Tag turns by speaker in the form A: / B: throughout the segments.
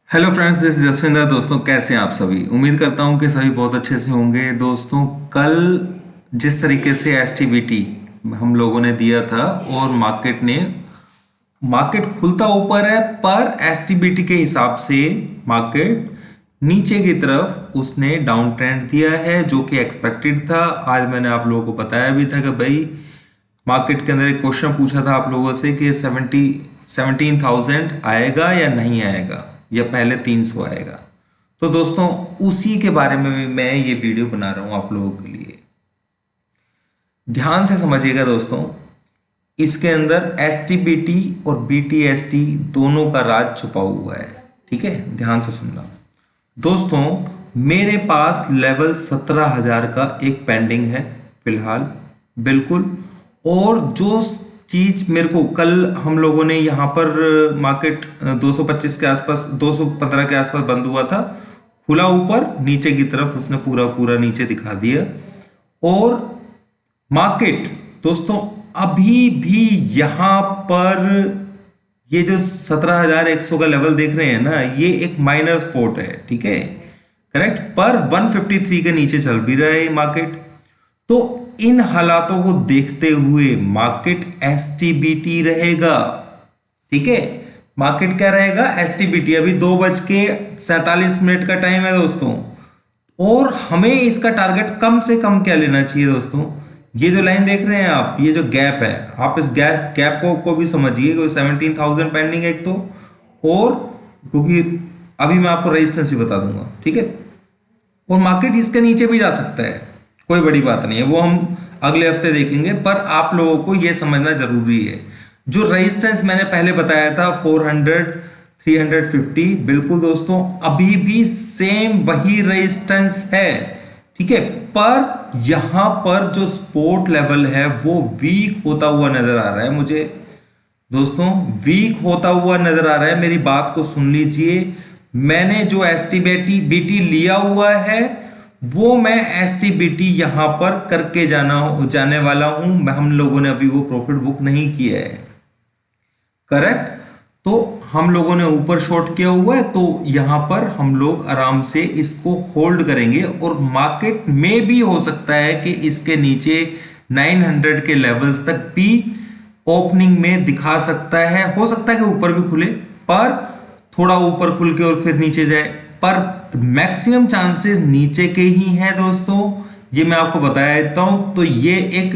A: Hello friends, this is Jaswinder. दोस्तों, कैसे हैं आप सभी? उम्मीद करता हूं कि सभी बहुत अच्छे से होंगे। दोस्तों, कल जिस तरीके से एसटीबीटी हम लोगों ने दिया था और मार्केट खुलता ऊपर है, पर एसटीबीटी के हिसाब से मार्केट नीचे की तरफ उसने डाउन ट्रेंड दिया है, जो कि एक्सपेक्टेड था। आज मैंने आप लोगों को बताया भी था कि भाई मार्केट के अंदर एक क्वेश्चन पूछा था आप लोगों से कि 17,000 आएगा या नहीं आएगा, या पहले 300 आएगा। तो दोस्तों, उसी के बारे में मैं ये वीडियो बना रहा हूं आप लोगों के लिए। ध्यान से समझिएगा दोस्तों, इसके अंदर एसटीबीटी और बीटीएसटी दोनों का राज छुपा हुआ है। ठीक है, ध्यान से सुनना दोस्तों। मेरे पास लेवल 17,000 का एक पेंडिंग है फिलहाल, बिल्कुल। और जो चीज मेरे को कल हम लोगों ने यहाँ पर मार्केट 225 के आसपास, 215 के आसपास बंद हुआ था, खुला ऊपर, नीचे की तरफ उसने पूरा पूरा नीचे दिखा दिया। और मार्केट दोस्तों अभी भी यहां पर ये जो 17,100 का लेवल देख रहे हैं ना, ये एक माइनर सपोर्ट है। ठीक है, करेक्ट। पर 153 के नीचे चल भी रहा है मार्केट। तो इन हालातों को देखते हुए मार्केट एसटीबीटी रहेगा। ठीक है, मार्केट क्या रहेगा? एसटीबीटी। अभी 2:47 का टाइम है दोस्तों, और हमें इसका टारगेट कम से कम क्या लेना चाहिए दोस्तों? ये जो लाइन देख रहे हैं आप, ये जो गैप है, आप इस गैप को भी समझिए कि 17,000 पेंडिंग है एक तो, और क्योंकि अभी मैं आपको रेजिस्टेंस ही बता दूंगा। ठीक है, और मार्केट इसके नीचे भी जा सकता है, कोई बड़ी बात नहीं है, वो हम अगले हफ्ते देखेंगे। पर आप लोगों को यह समझना जरूरी है, जो रेजिस्टेंस मैंने पहले बताया था 400 350, बिल्कुल दोस्तों अभी भी सेम वही रेजिस्टेंस है। ठीक है, पर यहां पर जो सपोर्ट लेवल है वो वीक होता हुआ नजर आ रहा है मुझे दोस्तों, वीक होता हुआ नजर आ रहा है। मेरी बात को सुन लीजिए, मैंने जो एसटीबीटी लिया हुआ है वो मैं एसटीबीटी यहां पर करके जाने वाला हूं। हम लोगों ने अभी वो प्रॉफिट बुक नहीं किया है, करेक्ट। तो हम लोगों ने ऊपर शॉर्ट किया हुआ है, तो यहां पर हम लोग आराम से इसको होल्ड करेंगे। और मार्केट में भी हो सकता है कि इसके नीचे 900 के लेवल्स तक भी ओपनिंग में दिखा सकता है। हो सकता है कि ऊपर भी खुले, पर थोड़ा ऊपर खुल के और फिर नीचे जाए, पर मैक्सिमम चांसेस नीचे के ही हैं दोस्तों, ये मैं आपको बता देता हूं। तो ये एक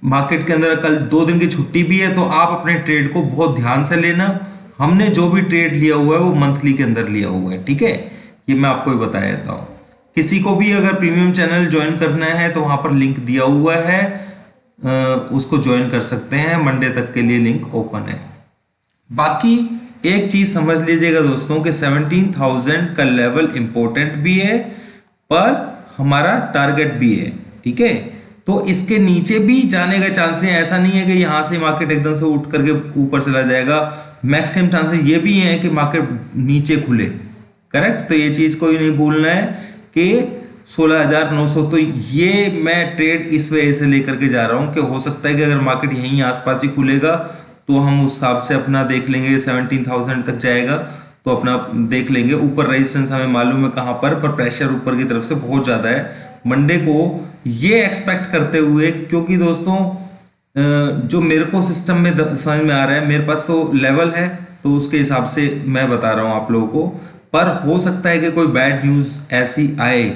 A: मार्केट के अंदर कल 2 दिन की छुट्टी भी है, तो आप अपने ट्रेड को बहुत ध्यान से लेना। हमने जो भी ट्रेड लिया हुआ है वो मंथली के अंदर लिया हुआ है। ठीक है, ये मैं आपको बता देता हूं। किसी को भी अगर प्रीमियम चैनल ज्वाइन करना है तो वहां पर लिंक दिया हुआ है, उसको ज्वाइन कर सकते हैं। मंडे तक के लिए लिंक ओपन है। बाकी एक चीज समझ लीजिएगा दोस्तों कि 17,000 का लेवल इंपॉर्टेंट भी है, पर हमारा टारगेट भी है। ठीक है, तो इसके नीचे भी जाने का चांस है। ऐसा नहीं है कि यहां से मार्केट एकदम से उठ करके ऊपर चला जाएगा। मैक्सिमम चांसेस ये भी हैं कि मार्केट नीचे खुले, करेक्ट। तो ये चीज कोई नहीं भूलना है कि 16,900, तो ये मैं ट्रेड इस वजह से लेकर के जा रहा हूं कि हो सकता है कि अगर मार्केट यहीं आसपास ही खुलेगा तो हम उस हिसाब से अपना देख लेंगे, 17,000 तक जाएगा तो अपना देख लेंगे। ऊपर रेजिस्टेंस हमें मालूम है कहां पर प्रेशर ऊपर की तरफ से बहुत ज्यादा है मंडे को, ये एक्सपेक्ट करते हुए। क्योंकि दोस्तों जो मेरे को सिस्टम में समझ में आ रहा है, मेरे पास तो लेवल है, तो उसके हिसाब से मैं बता रहा हूं आप लोगों को। पर हो सकता है कि कोई बैड न्यूज ऐसी आए।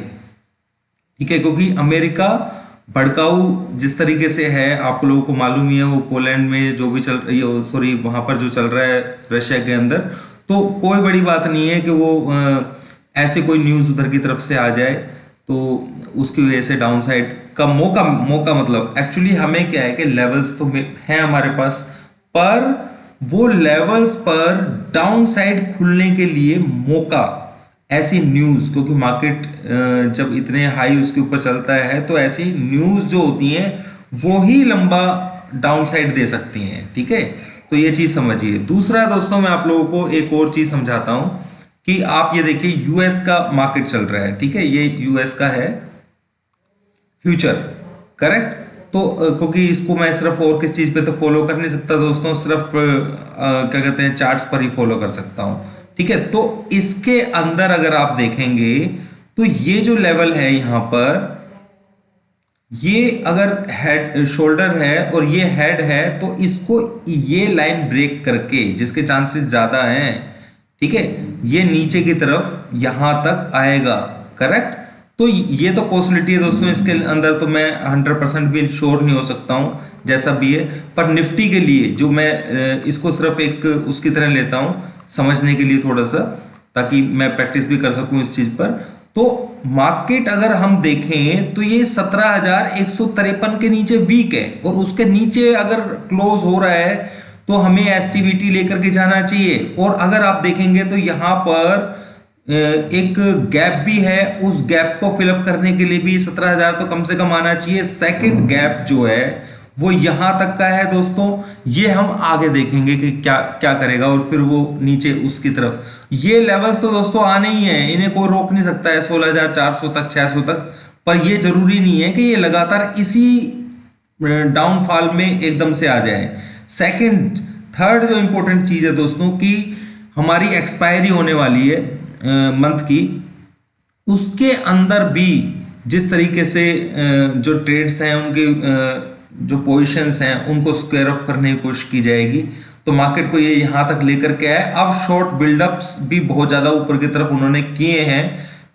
A: ठीक है, क्योंकि अमेरिका भड़काऊ जिस तरीके से है, आप लोगों को मालूम ही है, वो पोलैंड में जो भी चल रही है, सॉरी वहां पर जो चल रहा है रशिया के अंदर, तो कोई बड़ी बात नहीं है कि वो ऐसे कोई न्यूज उधर की तरफ से आ जाए, तो उसकी वजह से डाउन साइड का मौका मतलब एक्चुअली हमें क्या है कि लेवल्स तो है हमारे पास, पर वो लेवल्स पर डाउन साइड खुलने के लिए मौका, ऐसी न्यूज, क्योंकि मार्केट जब इतने हाई उसके ऊपर चलता है तो ऐसी न्यूज जो होती हैं वो ही लंबा डाउन साइड दे सकती हैं। ठीक है, तो ये चीज समझिए। दूसरा दोस्तों, मैं आप लोगों को एक और चीज समझाता हूं कि आप ये देखिए, यूएस का मार्केट चल रहा है। ठीक है, ये यूएस का है फ्यूचर, करेक्ट। तो क्योंकि इसको मैं सिर्फ और किस चीज़ पे तो फॉलो कर नहीं सकता दोस्तों, सिर्फ क्या कहते हैं चार्ट्स पर ही फॉलो कर सकता हूँ। ठीक है, तो इसके अंदर अगर आप देखेंगे तो ये जो लेवल है यहाँ पर, ये अगर हेड शोल्डर है और ये हेड है, तो इसको ये लाइन ब्रेक करके, जिसके चांसेस ज्यादा हैं, ठीक है, ये नीचे की तरफ यहां तक आएगा। करेक्ट, तो ये तो पॉसिबिलिटी है दोस्तों, इसके अंदर तो मैं 100% भी श्योर नहीं हो सकता हूं जैसा भी है। पर निफ्टी के लिए जो मैं इसको सिर्फ एक उसकी तरह लेता हूं समझने के लिए थोड़ा सा, ताकि मैं प्रैक्टिस भी कर सकूं इस चीज पर। तो मार्केट अगर हम देखें तो ये 17,153 के नीचे वीक है, और उसके नीचे अगर क्लोज हो रहा है तो हमें एसटीबीटी लेकर के जाना चाहिए। और अगर आप देखेंगे तो यहां पर एक गैप भी है, उस गैप को फिलअप करने के लिए भी 17,000 तो कम से कम आना चाहिए। सेकंड गैप जो है वो यहां तक का है दोस्तों, ये हम आगे देखेंगे कि क्या क्या करेगा, और फिर वो नीचे उसकी तरफ। ये लेवल्स तो दोस्तों आने ही है, इन्हें कोई रोक नहीं सकता है 16,400 तक, 600 तक। पर ये जरूरी नहीं है कि ये लगातार इसी डाउनफॉल में एकदम से आ जाए। सेकंड थर्ड जो इंपॉर्टेंट चीज है दोस्तों कि हमारी एक्सपायरी होने वाली है मंथ की, उसके अंदर भी जिस तरीके से जो ट्रेड्स हैं उनके जो पोजीशंस हैं उनको स्क्वायर ऑफ करने की कोशिश की जाएगी। तो मार्केट को ये यहां तक लेकर के आए। अब शॉर्ट बिल्डअप्स भी बहुत ज्यादा ऊपर की तरफ उन्होंने किए हैं,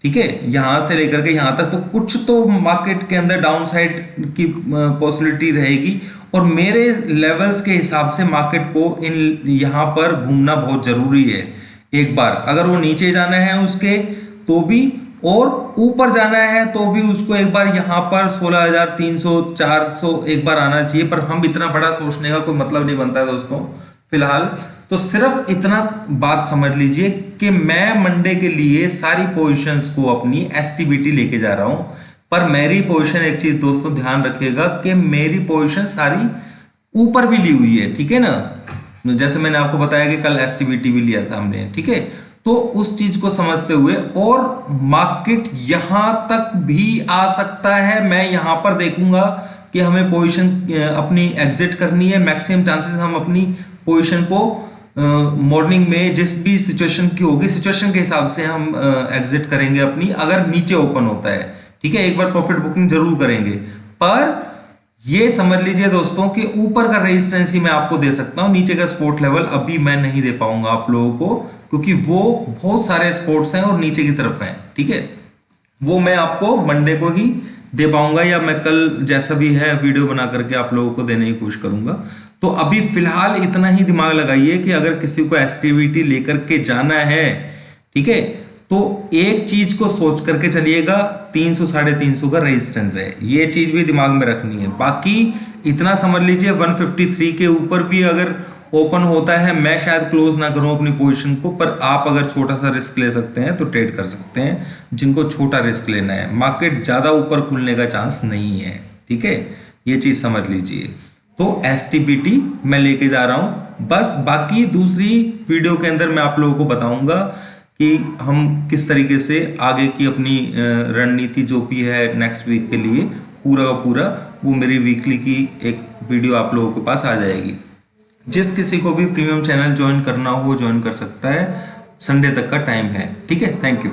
A: ठीक है, यहां से लेकर के यहां तक। तो कुछ तो मार्केट के अंदर डाउन साइड की पॉसिबिलिटी रहेगी, और मेरे लेवल्स के हिसाब से मार्केट को इन यहां पर घूमना बहुत जरूरी है। एक बार अगर वो नीचे जाना है उसके तो भी, और ऊपर जाना है तो भी उसको एक बार यहां पर 16,300 400 एक बार आना चाहिए। पर हम इतना बड़ा सोचने का कोई मतलब नहीं बनता है दोस्तों फिलहाल। तो सिर्फ इतना बात समझ लीजिए कि मैं मंडे के लिए सारी पोजीशंस को अपनी एसटीबीटी लेके जा रहा हूं। पर मेरी पोजीशन, एक चीज दोस्तों ध्यान रखिएगा कि मेरी पोजीशन सारी ऊपर भी ली हुई है, ठीक है ना, जैसे मैंने आपको बताया कि कल एसटीबीटी भी लिया था हमने, ठीक है। तो उस चीज को समझते हुए, और मार्केट यहां तक भी आ सकता है, मैं यहां पर देखूंगा कि हमें पोजीशन अपनी एग्जिट करनी है। मैक्सिमम चांसेस हम अपनी पोजीशन को मॉर्निंग में जिस भी सिचुएशन की होगी, सिचुएशन के हिसाब से हम एग्जिट करेंगे अपनी, अगर नीचे ओपन होता है, ठीक है। एक बार प्रॉफिट बुकिंग जरूर करेंगे। पर ये समझ लीजिए दोस्तों कि ऊपर का रेजिस्टेंस ही मैं आपको दे सकता हूं, नीचे का सपोर्ट लेवल अभी मैं नहीं दे पाऊंगा आप लोगों को, क्योंकि वो बहुत सारे सपोर्ट्स हैं और नीचे की तरफ हैं, ठीक है। वो मैं आपको मंडे को ही दे पाऊंगा, या मैं कल जैसा भी है वीडियो बना करके आप लोगों को देने की कोशिश करूंगा। तो अभी फिलहाल इतना ही दिमाग लगाइए कि अगर किसी को एसटीबीटी लेकर के जाना है, ठीक है, तो एक चीज को सोच करके चलिएगा, 300 350 का रेजिस्टेंस है, ये चीज भी दिमाग में रखनी है। बाकी इतना समझ लीजिए 153 के ऊपर भी अगर ओपन होता है, मैं शायद क्लोज ना करूं अपनी पोजीशन को, पर आप अगर छोटा सा रिस्क ले सकते हैं तो ट्रेड कर सकते हैं, जिनको छोटा रिस्क लेना है। मार्केट ज्यादा ऊपर खुलने का चांस नहीं है, ठीक है, ये चीज समझ लीजिए। तो एसटीबीटी मैं लेके जा रहा हूं बस। बाकी दूसरी वीडियो के अंदर मैं आप लोगों को बताऊंगा कि हम किस तरीके से आगे की अपनी रणनीति जो भी है नेक्स्ट वीक के लिए, पूरा का पूरा वो मेरी वीकली की एक वीडियो आप लोगों के पास आ जाएगी। जिस किसी को भी प्रीमियम चैनल ज्वाइन करना हो ज्वाइन कर सकता है, संडे तक का टाइम है, ठीक है। Thank you.